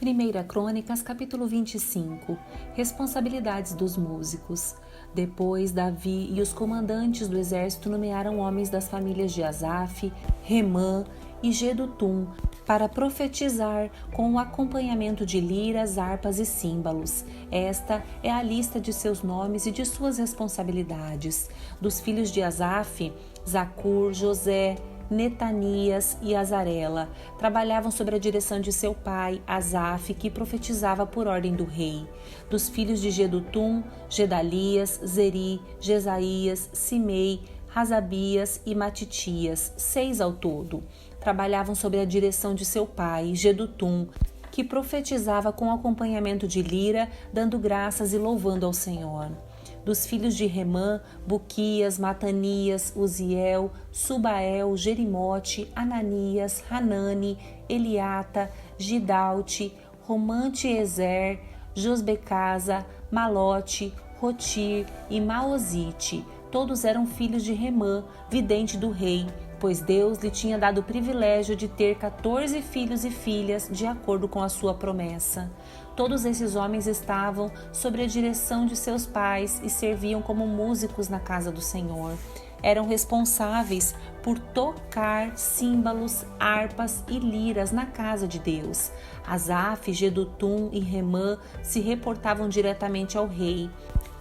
1 Crônicas, capítulo 25. Responsabilidades dos músicos. Depois, Davi e os comandantes do exército nomearam homens das famílias de Asaf, Remã e Jedutum para profetizar com o acompanhamento de liras, harpas e símbolos. Esta é a lista de seus nomes e de suas responsabilidades. Dos filhos de Asaf, Zacur, José, Netanias e Azarela trabalhavam sob a direção de seu pai, Asaf, que profetizava por ordem do rei. Dos filhos de Jedutum, Gedalias, Zeri, Jesaías, Simei, Razabias e Matitias, 6 ao todo. Trabalhavam sob a direção de seu pai, Jedutum, que profetizava com acompanhamento de lira, dando graças e louvando ao Senhor. Dos filhos de Remã, Buquias, Matanias, Uziel, Subael, Jerimote, Ananias, Hanani, Eliata, Gidalte, Romante-Ezer, Josbecasa, Malote, Rotir e Maozite. Todos eram filhos de Remã, vidente do rei, pois Deus lhe tinha dado o privilégio de ter 14 filhos e filhas, de acordo com a sua promessa. Todos esses homens estavam sob a direção de seus pais e serviam como músicos na casa do Senhor. Eram responsáveis por tocar símbolos, harpas e liras na casa de Deus. Asaf, Jedutum e Remã se reportavam diretamente ao rei.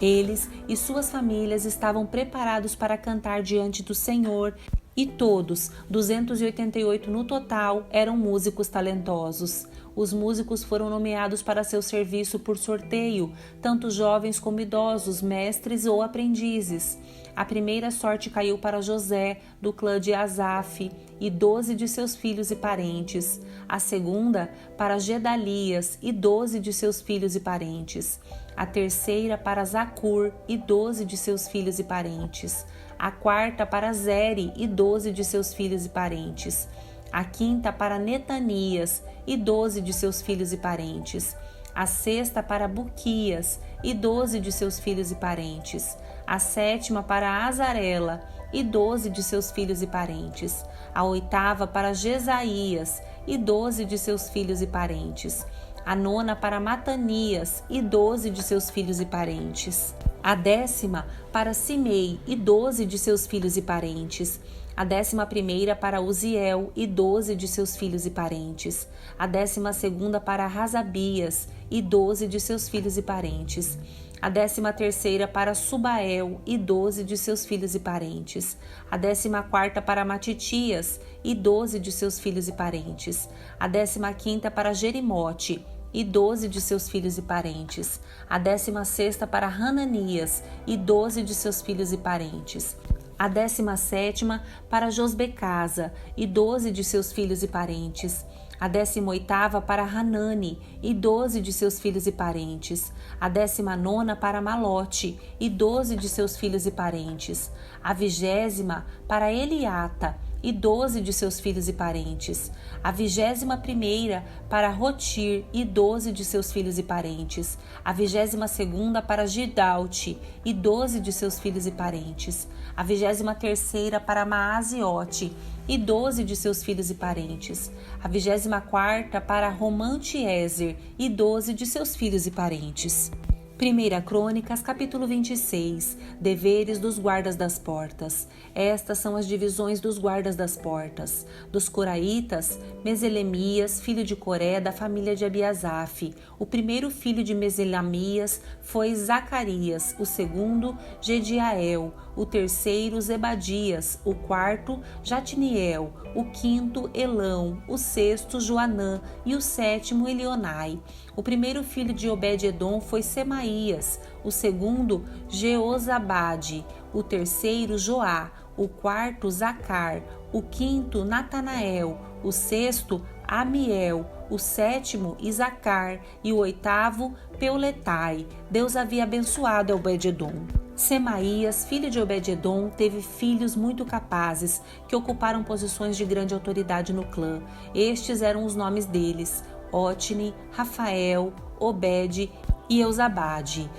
Eles e suas famílias estavam preparados para cantar diante do Senhor, e todos, 288 no total, eram músicos talentosos. Os músicos foram nomeados para seu serviço por sorteio, tanto jovens como idosos, mestres ou aprendizes. A primeira sorte caiu para José, do clã de Asaf, e 12 de seus filhos e parentes. A segunda, para Gedalias, e 12 de seus filhos e parentes. A terceira, para Zacur, e 12 de seus filhos e parentes. A quarta, para Zeri, e 12 de seus filhos e parentes. A quinta, para Netanias, e 12 de seus filhos e parentes. A sexta, para Buquias, e 12 de seus filhos e parentes. A sétima, para Azarela, e 12 de seus filhos e parentes. A oitava, para Jesaías, e 12 de seus filhos e parentes. A nona, para Matanias, e 12 de seus filhos e parentes. A décima, para Simei, e 12 de seus filhos e parentes. A 11ª para Uziel, e 12 de seus filhos e parentes. A 12ª para Razabias, e 12 de seus filhos e parentes. A 13ª para Subael, e 12 de seus filhos e parentes. A 14ª para Matitias, e 12 de seus filhos e parentes. A 15ª para Jerimote, e 12 de seus filhos e parentes. A 16ª para Hananias, e 12 de seus filhos e parentes. A 17ª para Josbecasa, e 12 de seus filhos e parentes. A 18ª para Hanani, e 12 de seus filhos e parentes. A 19ª para Malote, e 12 de seus filhos e parentes. A 20ª para Eliata, e 12 de seus filhos e parentes. A 21ª para Rotir, e 12 de seus filhos e parentes. A 22ª para Gidalte, e 12 de seus filhos e parentes. A 23ª para Maaziote, e 12 de seus filhos e parentes. A 24ª para Romante-Ezer, e 12 de seus filhos e parentes. 1 Crônicas, capítulo 26. Deveres dos guardas das portas. Estas são as divisões dos guardas das portas. Dos coraitas, Meselemias, filho de Coré, da família de Abiasaf. O primeiro filho de Meselamias foi Zacarias, o segundo, Gediael, o terceiro, Zebadias, o quarto, Jatniel, o quinto, Elão, o sexto, Joanã e o sétimo, Elionai. O primeiro filho de Obed-edom foi Semaías, o segundo, Jeozabade, o terceiro, Joá, o quarto, Zacar, o quinto, Natanael, o sexto, Amiel, o sétimo, Isacar e o oitavo, Peuletai. Deus havia abençoado Obed-edom. Semaías, filho de Obed-edom, teve filhos muito capazes que ocuparam posições de grande autoridade no clã. Estes eram os nomes deles: Otni, Rafael, Obed e Eusabade.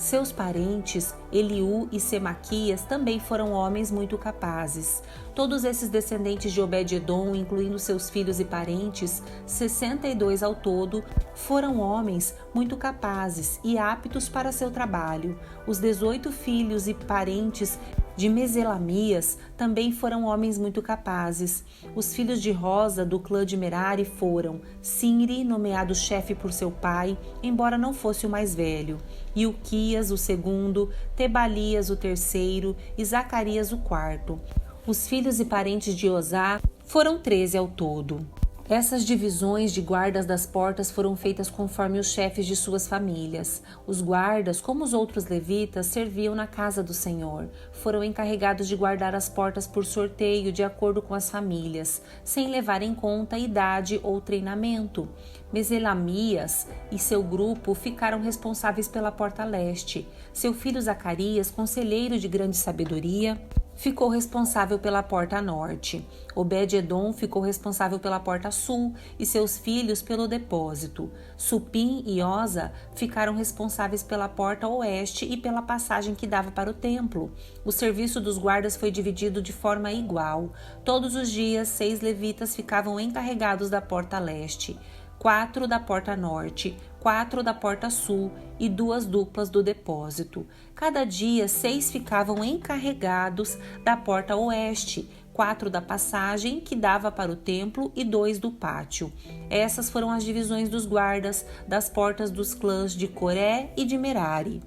Seus parentes, Eliú e Semaquias, também foram homens muito capazes. Todos esses descendentes de Obed-edom, incluindo seus filhos e parentes, 62 ao todo, foram homens muito capazes e aptos para seu trabalho. Os 18 filhos e parentes de Meselamias também foram homens muito capazes. Os filhos de Rosa, do clã de Merari, foram Sinri, nomeado chefe por seu pai, embora não fosse o mais velho, Ilquias, o segundo, Tebalias, o terceiro, e Zacarias, o quarto. Os filhos e parentes de Osá foram 13 ao todo. Essas divisões de guardas das portas foram feitas conforme os chefes de suas famílias. Os guardas, como os outros levitas, serviam na casa do Senhor. Foram encarregados de guardar as portas por sorteio de acordo com as famílias, sem levar em conta idade ou treinamento. Meselamias e seu grupo ficaram responsáveis pela porta leste. Seu filho Zacarias, conselheiro de grande sabedoria, ficou responsável pela porta norte. Obed-edom ficou responsável pela porta sul e seus filhos pelo depósito. Supim e Oza ficaram responsáveis pela porta oeste e pela passagem que dava para o templo. O serviço dos guardas foi dividido de forma igual. Todos os dias, 6 levitas ficavam encarregados da porta leste, 4 da porta norte, 4 da porta sul e 2 duplas do depósito. Cada dia, 6 ficavam encarregados da porta oeste, 4 da passagem que dava para o templo e 2 do pátio. Essas foram as divisões dos guardas das portas dos clãs de Coré e de Merari.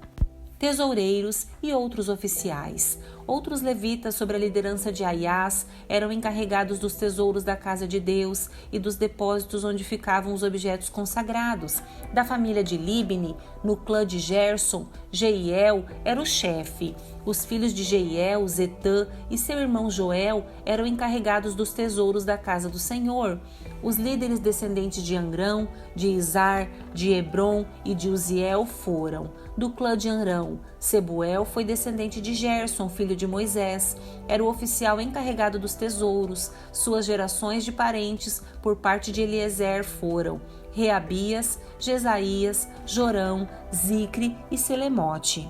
Tesoureiros e outros oficiais. Outros levitas, sob a liderança de Aiás, eram encarregados dos tesouros da casa de Deus e dos depósitos onde ficavam os objetos consagrados. Da família de Libni, no clã de Gerson, Jeiel era o chefe. Os filhos de Jeiel, Zetã e seu irmão Joel eram encarregados dos tesouros da casa do Senhor. Os líderes descendentes de Angrão, de Izar, de Hebron e de Uziel foram: do clã de Anrão, Sebuel foi descendente de Gerson, filho de Moisés. Era o oficial encarregado dos tesouros. Suas gerações de parentes, por parte de Eliezer, foram Reabias, Jesaías, Jorão, Zicre e Selemote.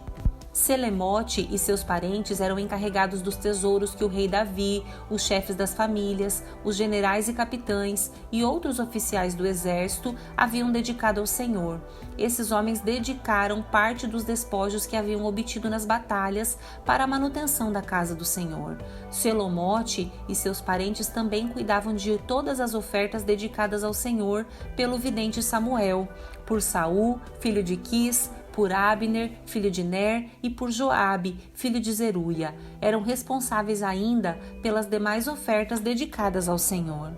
Selemote e seus parentes eram encarregados dos tesouros que o rei Davi, os chefes das famílias, os generais e capitães e outros oficiais do exército haviam dedicado ao Senhor. Esses homens dedicaram parte dos despojos que haviam obtido nas batalhas para a manutenção da casa do Senhor. Selomote e seus parentes também cuidavam de todas as ofertas dedicadas ao Senhor pelo vidente Samuel, por Saul, filho de Quis, por Abner, filho de Ner, e por Joabe, filho de Zeruia. Eram responsáveis ainda pelas demais ofertas dedicadas ao Senhor.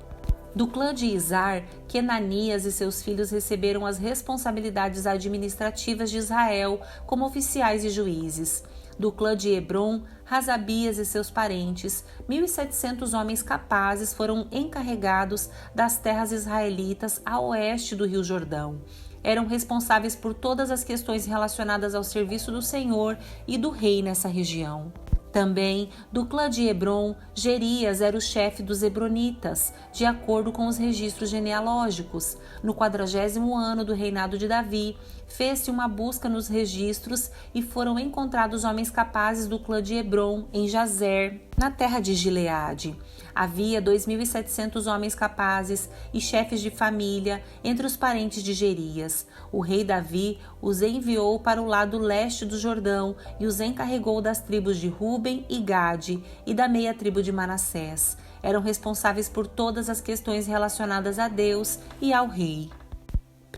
Do clã de Izar, Quenanias e seus filhos receberam as responsabilidades administrativas de Israel como oficiais e juízes. Do clã de Hebron, Razabias e seus parentes, 1.700 homens capazes foram encarregados das terras israelitas a oeste do Rio Jordão. Eram responsáveis por todas as questões relacionadas ao serviço do Senhor e do rei nessa região. Também, do clã de Hebron, Gerias era o chefe dos Hebronitas, de acordo com os registros genealógicos. No 40º ano do reinado de Davi, fez-se uma busca nos registros e foram encontrados homens capazes do clã de Hebron, em Jazer, na terra de Gileade. Havia 2.700 homens capazes e chefes de família entre os parentes de Gerias. O rei Davi os enviou para o lado leste do Jordão e os encarregou das tribos de Ruben e Gade e da meia tribo de Manassés. Eram responsáveis por todas as questões relacionadas a Deus e ao rei.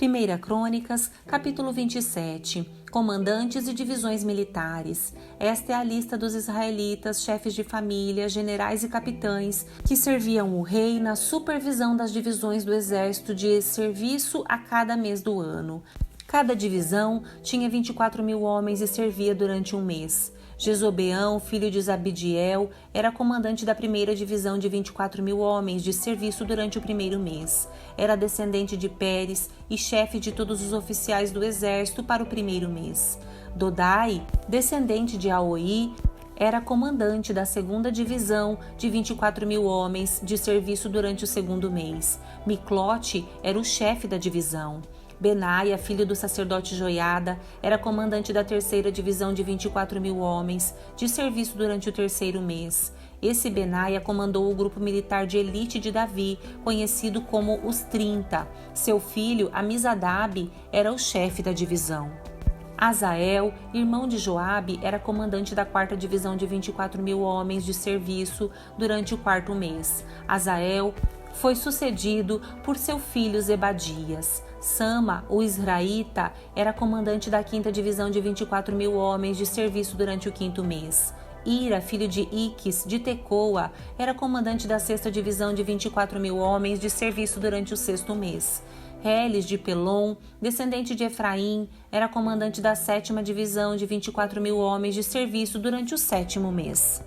1 Crônicas, capítulo 27. Comandantes e divisões militares. Esta é a lista dos israelitas, chefes de família, generais e capitães que serviam o rei na supervisão das divisões do exército de serviço a cada mês do ano. Cada divisão tinha 24.000 homens e servia durante um mês. Jezobeão, filho de Zabidiel, era comandante da primeira divisão de 24.000 homens de serviço durante o primeiro mês. Era descendente de Pérez e chefe de todos os oficiais do exército para o primeiro mês. Dodai, descendente de Aoi, era comandante da segunda divisão de 24.000 homens de serviço durante o segundo mês. Miclote era o chefe da divisão. Benaia, filho do sacerdote Joiada, era comandante da 3ª divisão de 24.000 homens, de serviço durante o 3º mês. Esse Benaia comandou o grupo militar de elite de Davi, conhecido como os 30. Seu filho, Amizadabe, era o chefe da divisão. Azael, irmão de Joabe, era comandante da 4ª divisão de 24.000 homens de serviço durante o 4º mês. Azael foi sucedido por seu filho Zebadias. Sama, o israelita, era comandante da 5ª divisão de 24.000 homens de serviço durante o 5º mês. Ira, filho de Iques, de Tecoa, era comandante da 6ª divisão de 24.000 homens de serviço durante o 6º mês. Reles, de Pelon, descendente de Efraim, era comandante da 7ª divisão de 24.000 homens de serviço durante o 7º mês.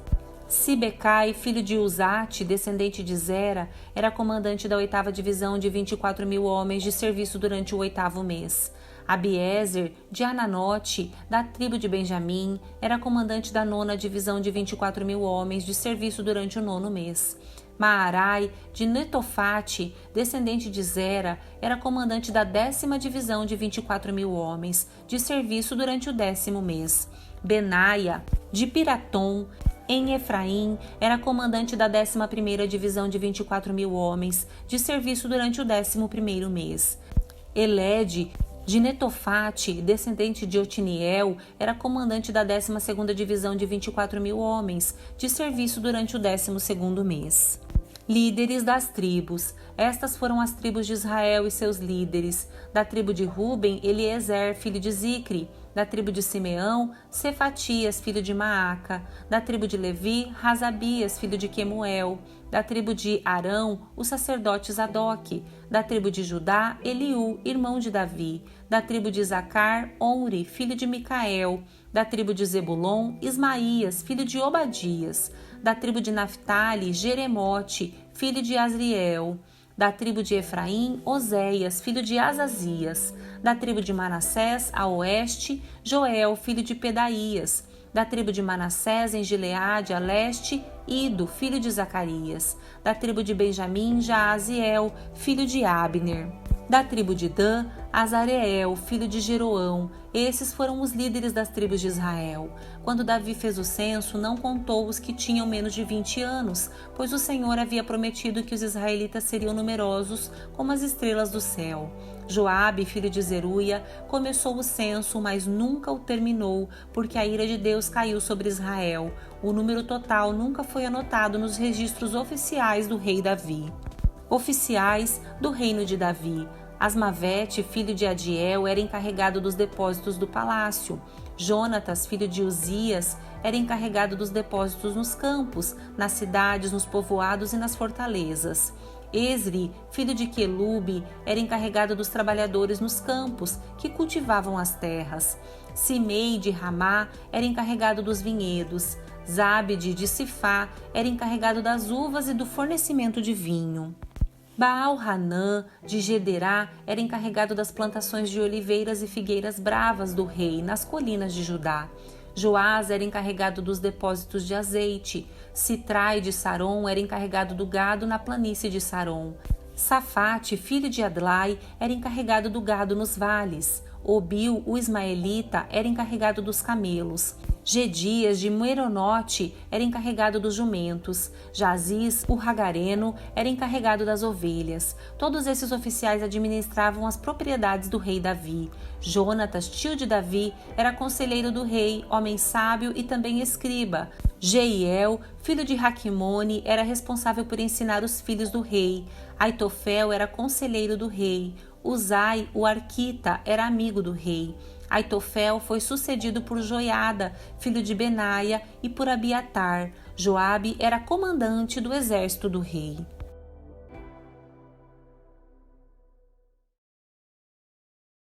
Sibecai, filho de Uzate, descendente de Zera, era comandante da 8ª divisão de 24.000 homens de serviço durante o 8º mês. Abiezer, de Ananote, da tribo de Benjamim, era comandante da 9ª divisão de 24.000 homens de serviço durante o 9º mês. Maarai, de Netofate, descendente de Zera, era comandante da 10ª divisão de 24.000 homens, de serviço durante o 10º mês. Benaia, de Piratom, em Efraim, era comandante da 11ª divisão de 24.000 homens, de serviço durante o 11º mês. Elede, de Netofate, descendente de Otiniel, era comandante da 12ª divisão de 24.000 homens, de serviço durante o 12º mês. Líderes das tribos. Estas foram as tribos de Israel e seus líderes. Da tribo de Ruben, Eliezer, filho de Zicri. Da tribo de Simeão, Cefatias, filho de Maaca. Da tribo de Levi, Razabias, filho de Quemuel. Da tribo de Arão, o sacerdote Zadok. Da tribo de Judá, Eliú, irmão de Davi. Da tribo de Isacar, Onri, filho de Micael. Da tribo de Zebulon, Ismaías, filho de Obadias. Da tribo de Naphtali, Jeremote, filho de Asriel. Da tribo de Efraim, Oséias, filho de Azazias. Da tribo de Manassés, a oeste, Joel, filho de Pedaías. Da tribo de Manassés, em Gileade, a leste, Ido, filho de Zacarias. Da tribo de Benjamim, Jaaziel, filho de Abner. Da tribo de Dan, Azareel, filho de Jeroão. Esses foram os líderes das tribos de Israel. Quando Davi fez o censo, não contou os que tinham menos de 20 anos, pois o Senhor havia prometido que os israelitas seriam numerosos como as estrelas do céu. Joabe, filho de Zeruia, começou o censo, mas nunca o terminou, porque a ira de Deus caiu sobre Israel. O número total nunca foi anotado nos registros oficiais do rei Davi. Oficiais do reino de Davi. Asmavete, filho de Adiel, era encarregado dos depósitos do palácio. Jonatas, filho de Uzias, era encarregado dos depósitos nos campos, nas cidades, nos povoados e nas fortalezas. Esri, filho de Quelube, era encarregado dos trabalhadores nos campos, que cultivavam as terras. Simei, de Ramá, era encarregado dos vinhedos. Zabde, de Sifá, era encarregado das uvas e do fornecimento de vinho. Baal-Hanã, de Gederá, era encarregado das plantações de oliveiras e figueiras bravas do rei, nas colinas de Judá. Joás era encarregado dos depósitos de azeite. Sitrai, de Saron, era encarregado do gado na planície de Saron. Safate, filho de Adlai, era encarregado do gado nos vales. Obil, o ismaelita, era encarregado dos camelos. Gedias, de Meronote, era encarregado dos jumentos. Jaziz, o Hagareno, era encarregado das ovelhas. Todos esses oficiais administravam as propriedades do rei Davi. Jonatas, tio de Davi, era conselheiro do rei, homem sábio e também escriba. Jeiel, filho de Raquimone, era responsável por ensinar os filhos do rei. Aitofel era conselheiro do rei. Uzai, o arquita, era amigo do rei. Aitofel foi sucedido por Joiada, filho de Benaia, e por Abiatar. Joabe era comandante do exército do rei.